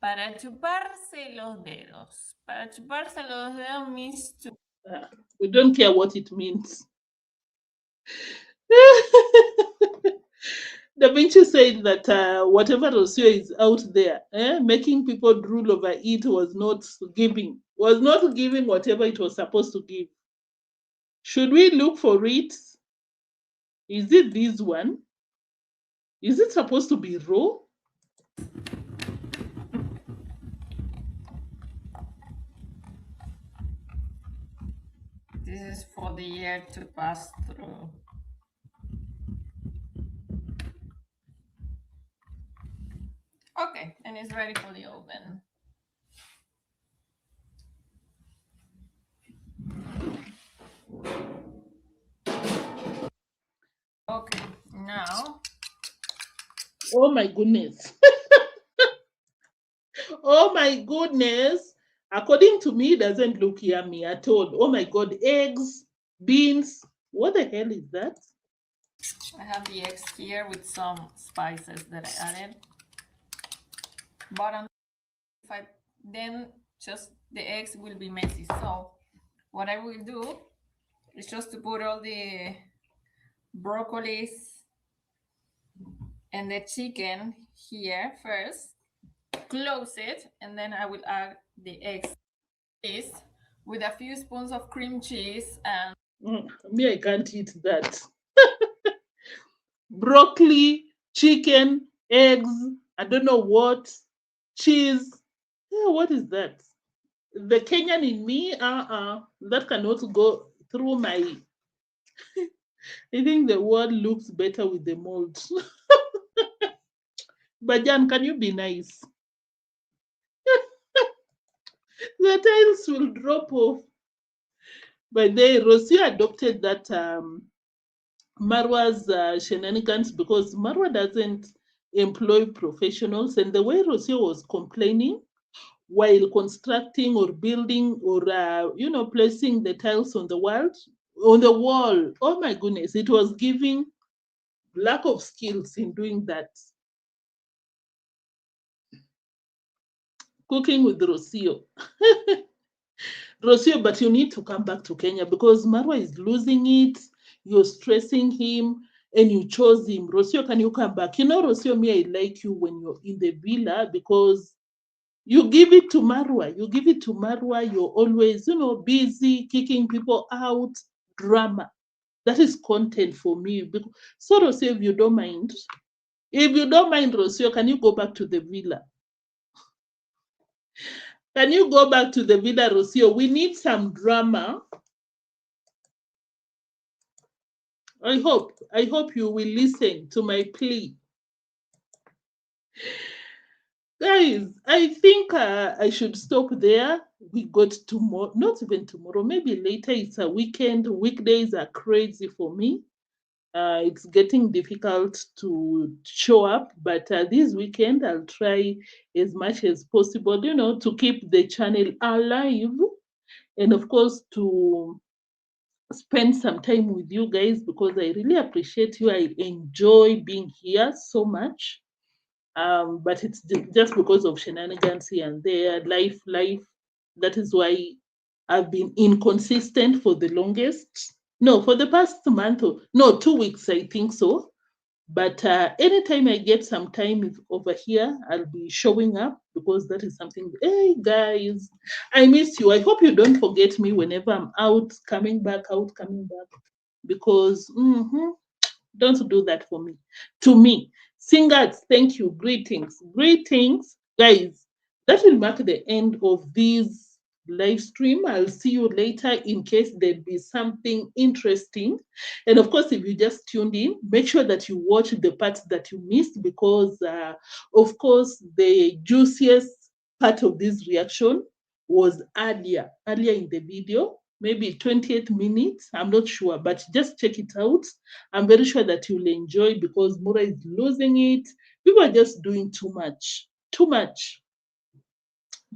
para chuparse los dedos. Para chuparse los dedos means to. We don't care what it means. Da Vinci said that whatever Rosio is out there, making people drool over it was not giving whatever it was supposed to give. Should we look for it? Is it this one? Is it supposed to be raw? This is for the air to pass through. Okay, and it's ready for the oven. Okay, now. Oh my goodness. Oh my goodness. According to me, it doesn't look yummy at all. Oh my God, eggs, beans. What the hell is that? I have the eggs here with some spices that I added. But if I then just the eggs will be messy. So what I will do is just to put all the broccolis and the chicken here first, close it, and then I will add the eggs with a few spoons of cream cheese and Me, I can't eat that. Broccoli, chicken, eggs, I don't know what, cheese. Yeah, what is that? The Kenyan in me, that cannot go through my. I think the world looks better with the mold. But Jan, can you be nice? The tiles will drop off. But Rosio adopted that Marwa's shenanigans because Marwa doesn't employ professionals. And the way Rosio was complaining while constructing or building or, placing the tiles on the wall, oh my goodness, it was giving lack of skills in doing that. Cooking with Rosio. Rosio, but you need to come back to Kenya because Marwa is losing it. You're stressing him and you chose him. Rosio, can you come back? You know, Rosio, me, I like you when you're in the villa because you give it to Marwa. You give it to Marwa. You're always, busy, kicking people out, drama. That is content for me. So, Rosio, if you don't mind, Rosio, can you go back to the villa? Can you go back to the villa, Rosio? We need some drama. I hope you will listen to my plea. Guys, I think I should stop there. We got tomorrow, not even tomorrow, maybe later. It's a weekend. Weekdays are crazy for me. It's getting difficult to show up, but this weekend I'll try as much as possible, to keep the channel alive and, of course, to spend some time with you guys because I really appreciate you. I enjoy being here so much. But it's just because of shenanigans here and there, life. That is why I've been inconsistent for the longest. No, for the past month or no, 2 weeks, I think so. But anytime I get some time over here, I'll be showing up because that is something. Hey guys, I miss you. I hope you don't forget me whenever I'm out, coming back, because don't do that for me. To me, singers, thank you. Greetings, guys. That will mark the end of this live stream. I'll see you later in case there'd be something interesting. And of course, if you just tuned in, make sure that you watch the parts that you missed because, of course, the juiciest part of this reaction was earlier in the video, maybe 28 minutes. I'm not sure, but just check it out. I'm very sure that you'll enjoy because Mura is losing it. People are just doing too much. Too much.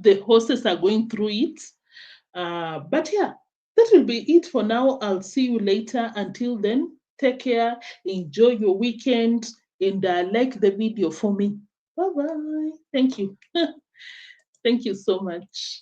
The horses are going through it. But yeah, that will be it for now. I'll see you later. Until then, take care. Enjoy your weekend. And like the video for me. Bye-bye. Thank you. Thank you so much.